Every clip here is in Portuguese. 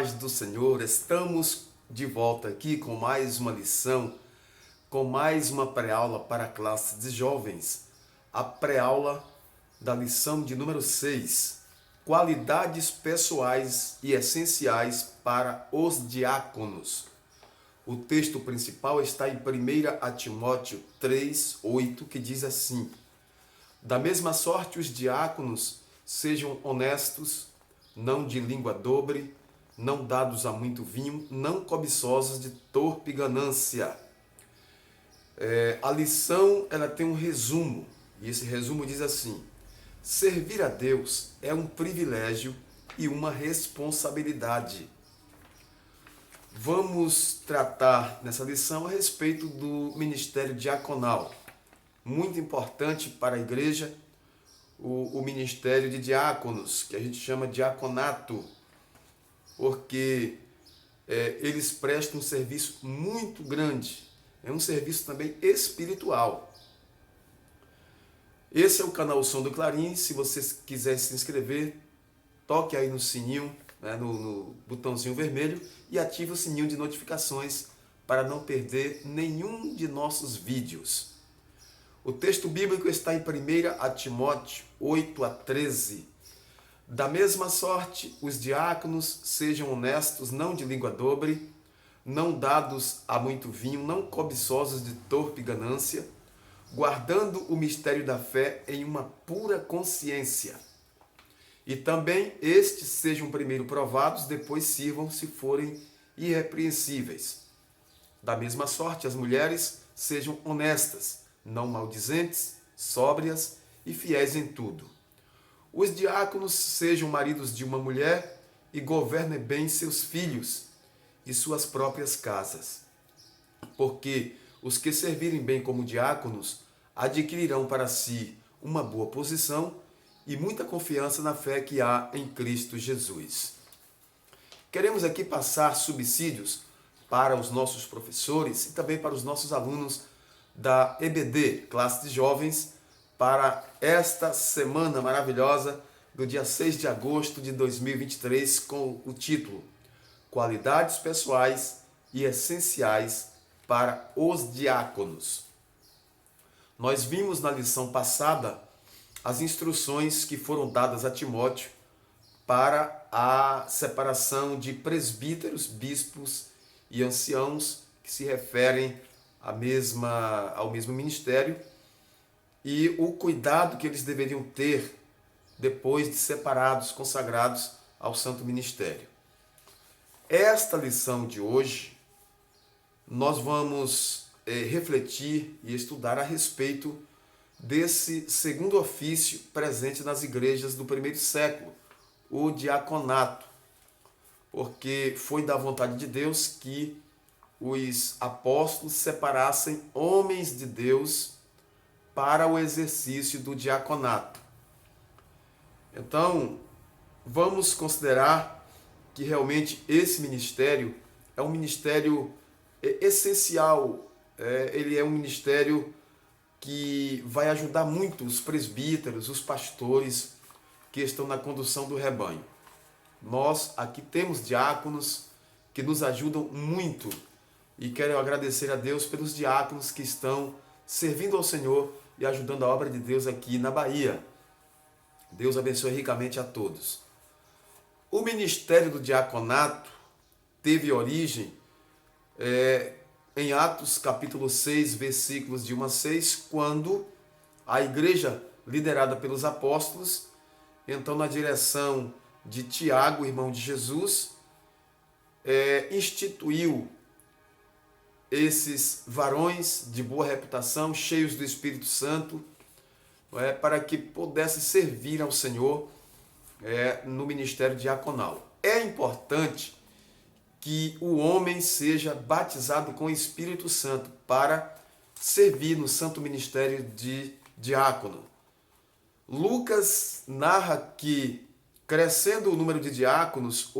paz do Senhor, estamos de volta aqui com mais uma lição, com mais uma pré-aula para a classe de jovens. A pré-aula da lição de número 6, qualidades pessoais e essenciais para os diáconos. O texto principal está em 1 Timóteo 3:8, que diz assim: da mesma sorte os diáconos sejam honestos, não de língua dobre, não dados a muito vinho, não cobiçosos de torpe ganância. A lição ela tem um resumo, e esse resumo diz assim: servir a Deus é um privilégio e uma responsabilidade. Vamos tratar nessa lição a respeito do ministério diaconal. Muito importante para a igreja, o ministério de diáconos, que a gente chama de diaconato, porque eles prestam um serviço muito grande, é um serviço também espiritual. Esse é o canal Som do Clarim. Se você quiser se inscrever, toque aí no sininho, né, no botãozinho vermelho, e ative o sininho de notificações para não perder nenhum de nossos vídeos. O texto bíblico está em 1 Timóteo 8:13. Da mesma sorte, os diáconos sejam honestos, não de língua dobre, não dados a muito vinho, não cobiçosos de torpe ganância, guardando o mistério da fé em uma pura consciência. E também estes sejam primeiro provados, depois sirvam se forem irrepreensíveis. Da mesma sorte, as mulheres sejam honestas, não maldizentes, sóbrias e fiéis em tudo. Os diáconos sejam maridos de uma mulher e governem bem seus filhos e suas próprias casas. Porque os que servirem bem como diáconos adquirirão para si uma boa posição e muita confiança na fé que há em Cristo Jesus. Queremos aqui passar subsídios para os nossos professores e também para os nossos alunos da EBD, classe de jovens, para esta semana maravilhosa do dia 6 de agosto de 2023, com o título Qualidades Pessoais e Essenciais para os Diáconos. Nós vimos na lição passada as instruções que foram dadas a Timóteo para a separação de presbíteros, bispos e anciãos, que se referem ao mesmo ministério, e o cuidado que eles deveriam ter depois de separados, consagrados ao santo ministério. Esta lição de hoje, nós vamos refletir e estudar a respeito desse segundo ofício presente nas igrejas do primeiro século, o diaconato, porque foi da vontade de Deus que os apóstolos separassem homens de Deus para o exercício do diaconato. Então, vamos considerar que realmente esse ministério é um ministério essencial, ele é um ministério que vai ajudar muito os presbíteros, os pastores que estão na condução do rebanho. Nós aqui temos diáconos que nos ajudam muito e quero agradecer a Deus pelos diáconos que estão servindo ao Senhor e ajudando a obra de Deus aqui na Bahia. Deus abençoe ricamente a todos. O ministério do diaconato teve origem em Atos capítulo 6, versículos de 1 a 6, quando a igreja liderada pelos apóstolos, então na direção de Tiago, irmão de Jesus, instituiu esses varões de boa reputação, cheios do Espírito Santo, para que pudesse servir ao Senhor no ministério diaconal. É importante que o homem seja batizado com o Espírito Santo para servir no santo ministério de diácono. Lucas narra que, crescendo o número de diáconos,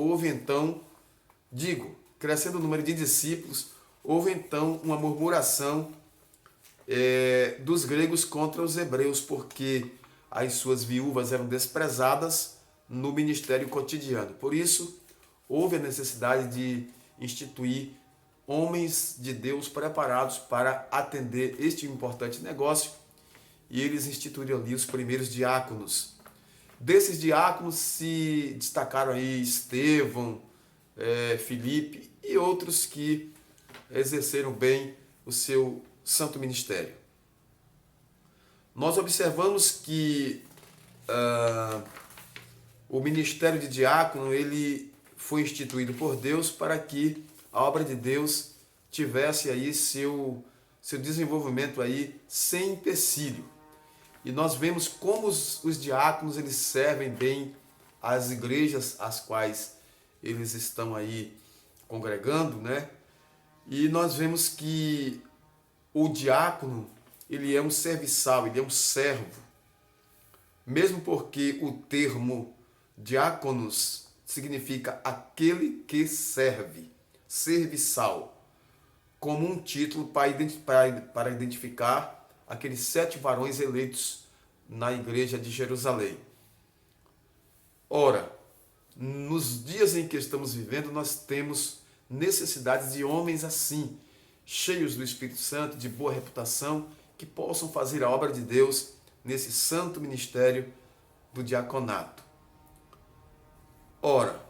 crescendo o número de discípulos, houve então uma murmuração dos gregos contra os hebreus, porque as suas viúvas eram desprezadas no ministério cotidiano. Por isso, houve a necessidade de instituir homens de Deus preparados para atender este importante negócio, e eles instituíram ali os primeiros diáconos. Desses diáconos se destacaram aí Estevão, Filipe e outros que exerceram bem o seu santo ministério. Nós observamos que o ministério de diácono ele foi instituído por Deus para que a obra de Deus tivesse aí seu desenvolvimento aí sem empecilho. E nós vemos como os diáconos eles servem bem às igrejas às quais eles estão aí congregando, né? E nós vemos que o diácono ele é um serviçal, ele é um servo. Mesmo porque o termo diáconos significa aquele que serve, serviçal, como um título para identificar aqueles 7 varões eleitos na igreja de Jerusalém. Ora, nos dias em que estamos vivendo, nós temos necessidade de homens assim, cheios do Espírito Santo, de boa reputação, que possam fazer a obra de Deus nesse santo ministério do diaconato. Ora,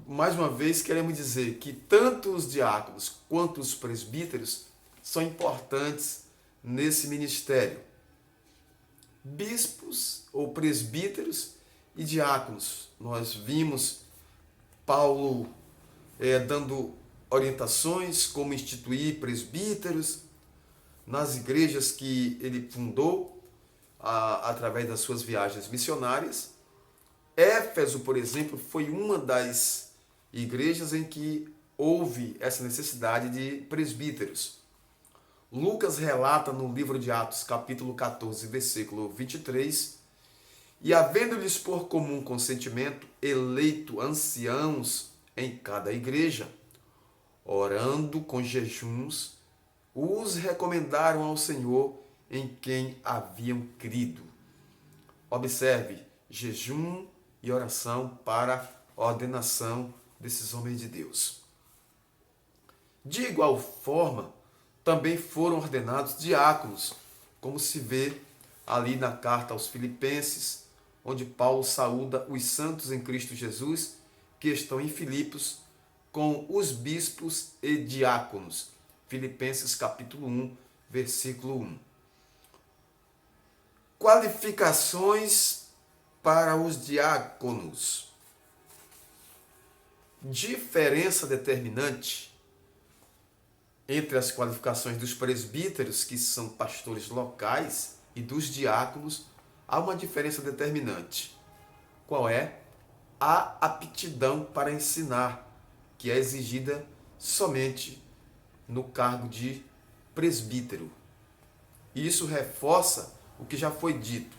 mais uma vez queremos dizer que tanto os diáconos quanto os presbíteros são importantes nesse ministério. Bispos ou presbíteros e diáconos. Nós vimos Paulo dando orientações como instituir presbíteros nas igrejas que ele fundou através das suas viagens missionárias. Éfeso, por exemplo, foi uma das igrejas em que houve essa necessidade de presbíteros. Lucas relata no livro de Atos, capítulo 14, versículo 23, e havendo-lhes por comum consentimento eleito anciãos em cada igreja, orando com jejuns, os recomendaram ao Senhor em quem haviam crido. Observe, jejum e oração para a ordenação desses homens de Deus. De igual forma, também foram ordenados diáconos, como se vê ali na carta aos Filipenses, onde Paulo saúda os santos em Cristo Jesus, que estão em Filipos, com os bispos e diáconos. Filipenses capítulo 1, versículo 1. Qualificações para os diáconos. Diferença determinante entre as qualificações dos presbíteros, que são pastores locais, e dos diáconos, há uma diferença determinante. Qual é? A aptidão para ensinar, que é exigida somente no cargo de presbítero. Isso reforça o que já foi dito.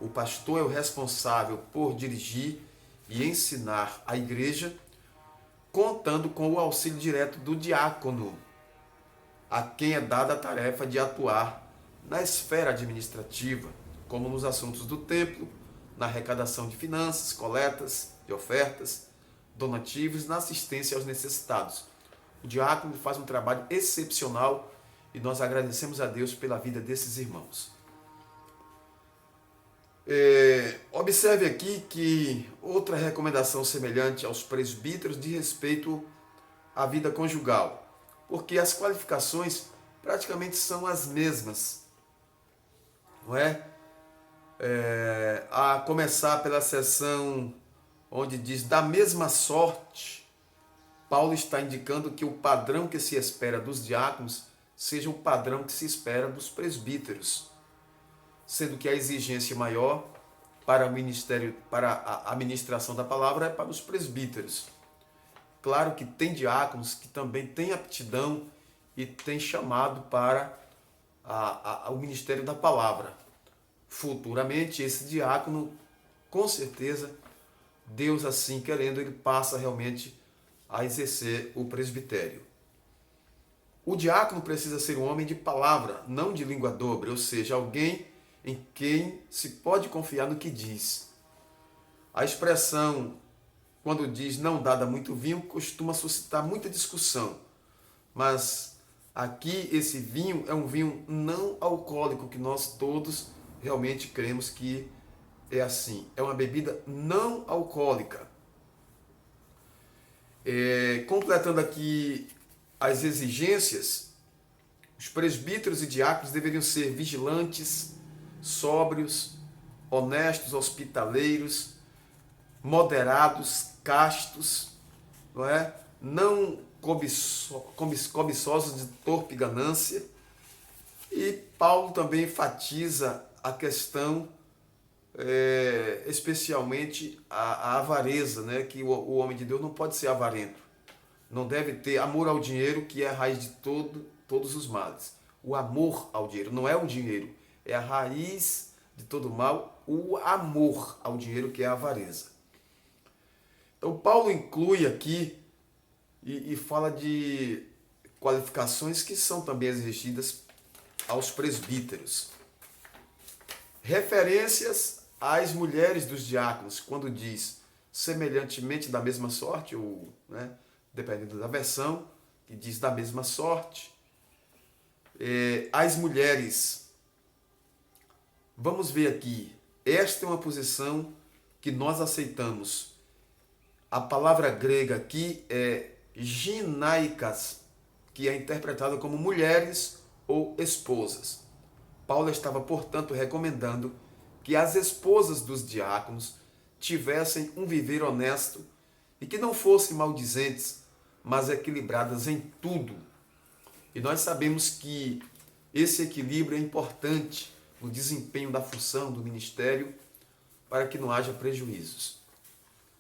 O pastor é o responsável por dirigir e ensinar a igreja, contando com o auxílio direto do diácono, a quem é dada a tarefa de atuar na esfera administrativa, como nos assuntos do templo, na arrecadação de finanças, coletas de ofertas, donativos, na assistência aos necessitados. O diácono faz um trabalho excepcional e nós agradecemos a Deus pela vida desses irmãos. Observe aqui que outra recomendação semelhante aos presbíteros diz respeito à vida conjugal, porque as qualificações praticamente são as mesmas, não é? A começar pela seção onde diz da mesma sorte, Paulo está indicando que o padrão que se espera dos diáconos seja o padrão que se espera dos presbíteros, sendo que a exigência maior para o ministério, para a administração da palavra é para os presbíteros. Claro que tem diáconos que também têm aptidão e têm chamado para o ministério da palavra. Futuramente, esse diácono, com certeza, Deus assim querendo, ele passa realmente a exercer o presbitério. O diácono precisa ser um homem de palavra, não de língua dobre, ou seja, alguém em quem se pode confiar no que diz. A expressão quando diz não dada muito vinho, costuma suscitar muita discussão. Mas aqui esse vinho é um vinho não alcoólico, que nós todos realmente cremos que é assim. É uma bebida não alcoólica. Completando aqui as exigências, os presbíteros e diáconos deveriam ser vigilantes, sóbrios, honestos, hospitaleiros, moderados, castos, não é? Não cobiçosos de torpe ganância. E Paulo também enfatiza a questão, especialmente a avareza, né? Que o homem de Deus não pode ser avarento, não deve ter amor ao dinheiro, que é a raiz de todos os males. O amor ao dinheiro, não é o dinheiro, é a raiz de todo mal, o amor ao dinheiro, que é a avareza. Então Paulo inclui aqui e fala de qualificações que são também exigidas aos presbíteros. Referências às mulheres dos diáconos, quando diz semelhantemente da mesma sorte, ou, né, dependendo da versão, que diz da mesma sorte. As mulheres, vamos ver aqui, esta é uma posição que nós aceitamos. A palavra grega aqui é ginaicas, que é interpretada como mulheres ou esposas. Paulo estava, portanto, recomendando que as esposas dos diáconos tivessem um viver honesto e que não fossem maldizentes, mas equilibradas em tudo. E nós sabemos que esse equilíbrio é importante no desempenho da função do ministério, para que não haja prejuízos.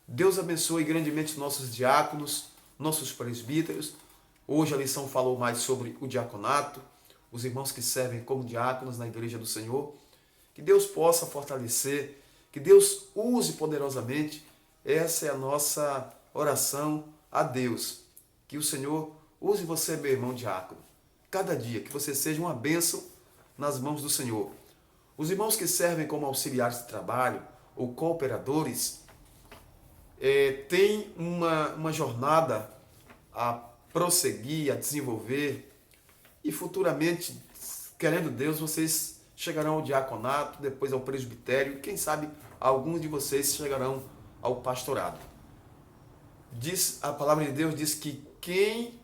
Deus abençoe grandemente nossos diáconos, nossos presbíteros. Hoje a lição falou mais sobre o diaconato, os irmãos que servem como diáconos na Igreja do Senhor. Que Deus possa fortalecer, que Deus use poderosamente. Essa é a nossa oração a Deus. Que o Senhor use você, meu irmão diácono, cada dia, que você seja uma bênção nas mãos do Senhor. Os irmãos que servem como auxiliares de trabalho ou cooperadores têm uma jornada a prosseguir, a desenvolver, e futuramente, querendo Deus, vocês chegarão ao diaconato, depois ao presbitério, e quem sabe alguns de vocês chegarão ao pastorado. A palavra de Deus diz que quem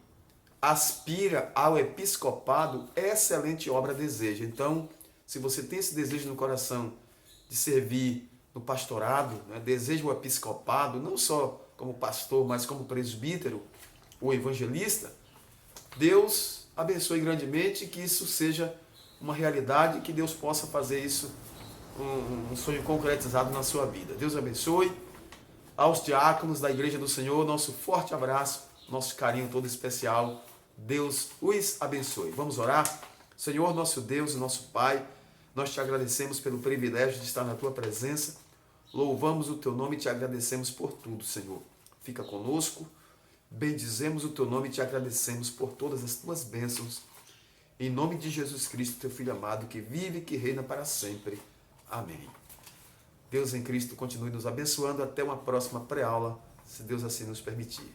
aspira ao episcopado, excelente obra deseja. Então, se você tem esse desejo no coração de servir no pastorado, né, deseja o episcopado, não só como pastor, mas como presbítero ou evangelista, Deus abençoe grandemente, que isso seja uma realidade, que Deus possa fazer isso um sonho concretizado na sua vida. Deus abençoe. Aos diáconos da Igreja do Senhor, nosso forte abraço, nosso carinho todo especial. Deus os abençoe. Vamos orar? Senhor, nosso Deus e nosso Pai, nós te agradecemos pelo privilégio de estar na tua presença. Louvamos o teu nome e te agradecemos por tudo, Senhor. Fica conosco. Bendizemos o teu nome e te agradecemos por todas as tuas bênçãos. Em nome de Jesus Cristo, teu Filho amado, que vive e que reina para sempre. Amém. Deus em Cristo continue nos abençoando. Até uma próxima pré-aula, se Deus assim nos permitir.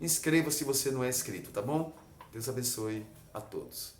Inscreva-se se você não é inscrito, tá bom? Deus abençoe a todos.